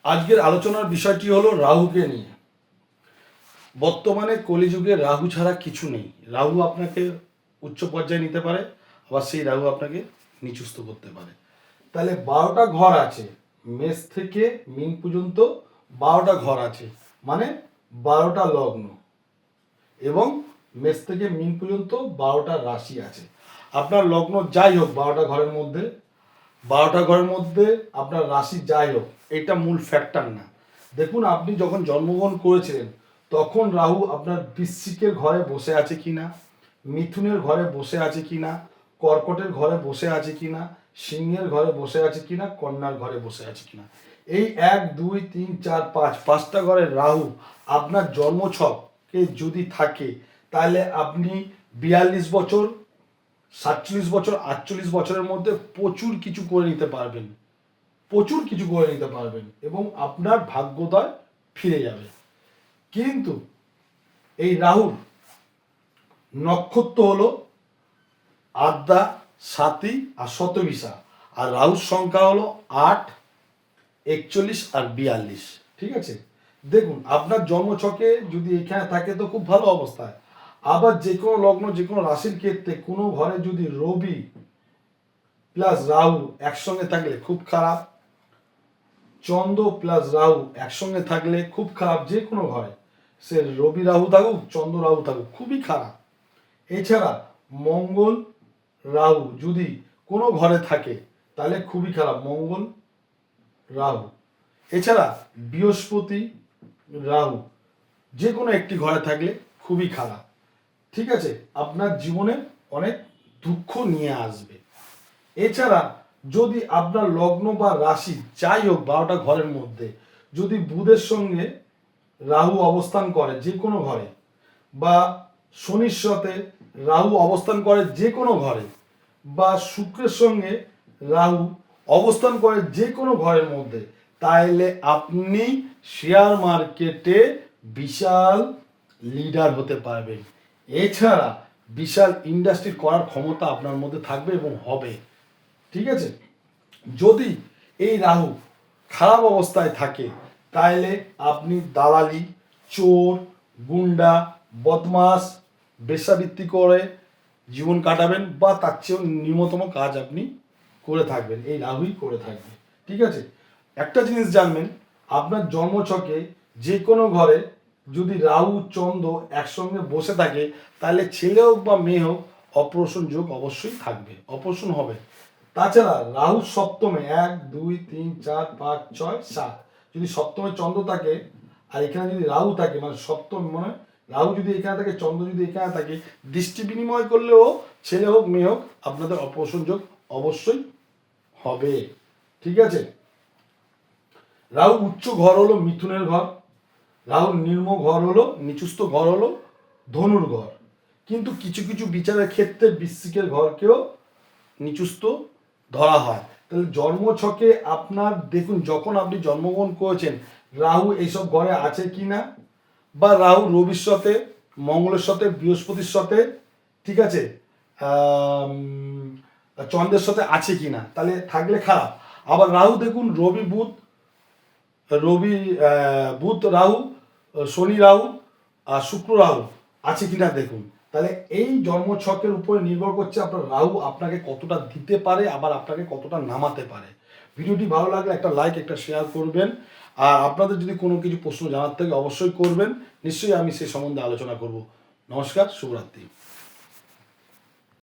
আজকের আলোচনার বিষয়টি হলো রাহুকে নিয়ে। বর্তমানে কলিযুগে রাহু ছাড়া কিছু নেই। রাহু আপনাকে উচ্চ পর্যায়ে নিতে পারে, আবার সেই রাহু আপনাকে নিচুস্থ করতে পারে। তাহলে 12টা ঘর আছে, মেষ থেকে মিন পর্যন্ত 12টা ঘর আছে, মানে 12টা লগ্ন, এবং মেষ থেকে মিন পর্যন্ত 12টা রাশি আছে। আপনার লগ্ন যাই হোক 12টা ঘরের মধ্যে, 12টা ঘরের মধ্যে আপনার রাশি যাই হোক, এটা মূল ফ্যাক্টর না। দেখুন, আপনি যখন জন্মগ্রহণ করেছিলেন তখন রাহু আপনার বৃশ্চিকের ঘরে বসে আছে কিনা, মিথুনের ঘরে বসে আছে কিনা, কর্কটের ঘরে বসে আছে কিনা, সিংহের ঘরে বসে আছে কিনা, কন্যার ঘরে বসে আছে কিনা। এই 1 2 3 4 5 5টা ঘরের রাহু আপনার জন্মছকে যদি থাকে, তাহলে আপনি 42 বছর, 47 বছর, 48 বছরের মধ্যে প্রচুর কিছু করে নিতে পারবেন, প্রচুর কিছু করে নিতে পারবেন, এবং আপনার ভাগ্যোদয় ফিরে যাবে। কিন্তু এই রাহুর নক্ষত্র হলো আদ্রা, সাতি আর শতবিশা, আর রাহুর সংখ্যা হলো 8, 41 আর 42। ঠিক আছে, দেখুন আপনার জন্মছকে যদি এখানে থাকে তো খুব ভালো অবস্থায়। আবার যে কোনো লগ্ন, যে কোনো রাশির ক্ষেত্রে কোনো ঘরে যদি রবি প্লাস রাহু একসঙ্গে থাকলে খুব খারাপ, চন্দ্র প্লাস রাহু একসঙ্গে থাকলে খুব খারাপ। যে কোনো ঘরে সে রবি রাহু থাকুক, চন্দ্র রাহু থাকুক, খুবই খারাপ। এছাড়া মঙ্গল রাহু যদি কোনো ঘরে থাকে তাহলে খুবই খারাপ, মঙ্গল রাহু। এছাড়া বৃহস্পতি রাহু যে কোনো একটি ঘরে থাকলে খুবই খারাপ। ঠিক আছে, আপনার জীবনে অনেক দুঃখ নিয়ে আসবে। এছাড়া যদি আপনার লগ্ন বা রাশি যাই হোক 12টা ঘরের মধ্যে যদি বুধের সঙ্গে রাহু অবস্থান করে যে কোনো ঘরে, বা শনির সাথে রাহু অবস্থান করে যে কোনো ঘরে, বা শুক্রের সঙ্গে রাহু অবস্থান করে যে কোনো ঘরের মধ্যে, তাহলে আপনি শেয়ার মার্কেটে বিশাল লিডার হতে পারবেন। এছাড়া বিশাল ইন্ডাস্ট্রি করার ক্ষমতা আপনার মধ্যে থাকবে এবং হবে। ঠিক আছে, যদি এই রাহু খারাপ অবস্থায় থাকে তাহলে আপনি দালালি, চোর, গুন্ডা, বদমাস, বেশ্যাবৃত্তি করে জীবন কাটাবেন, বা তার চেয়েও নিম্নতম কাজ আপনি করে থাকবেন, এই রাহুই করে থাকবে। ঠিক আছে, একটা জিনিস জানবেন, আপনার জন্মছকে যে কোনো ঘরে যদি রাহু চন্দ্র একসঙ্গে বসে থাকে তাহলে ছেলে হোক বা মেয়ে হোক অপারেশন যোগ অবশ্যই থাকবে, অপারেশন হবে। তাছাড়া রাহু সপ্তমে 1 2 3 4 5 6 7, যদি সপ্তমে চন্দ্র থাকে আর এখানে যদি রাহু থাকে, মানে সপ্তম, মানে রাহু যদি এখানে থাকে, চন্দ্র যদি এখানে থাকে, দৃষ্টি বিনিময় করলেও ছেলে হোক মেয়ে হোক আপনাদের অপারেশন যোগ অবশ্যই হবে। ঠিক আছে, রাহু উচ্চ ঘর হলো মিথুনের ঘর, রাহুর নিম্ন ঘর হলো, নিচুস্থ ঘর হলো ধনুর ঘর। কিন্তু কিছু কিছু বিচারের ক্ষেত্রে বৃশ্চিকের ঘরকেও নিচুস্থ ধরা হয়। তাহলে জন্মছকে আপনার দেখুন, যখন আপনি জন্মগ্রহণ করেছেন রাহু এইসব ঘরে আছে কি না, বা রাহু রবির সাথে, মঙ্গলের সাথে, বৃহস্পতির সাথে, ঠিক আছে, চন্দ্রের সাথে আছে কি না, তাহলে থাকলে খারাপ। আবার রাহু দেখুন রবি বুধ, রবি বুধ রাহু, শনি রাহু আর শুক্র রাহু আছে কিনা দেখুন। তাহলে এই জন্মছকের উপরে নির্ভর করছে আপনার রাহু আপনাকে কতটা দিতে পারে, আবার আপনাকে কতটা নামাতে পারে। ভিডিওটি ভালো লাগলে একটা লাইক, একটা শেয়ার করবেন। আর আপনাদের যদি কোনো কিছু প্রশ্ন জানার থাকে অবশ্যই করবেন, নিশ্চয়ই আমি সে সম্বন্ধে আলোচনা করব। নমস্কার, শুভরাত্রি।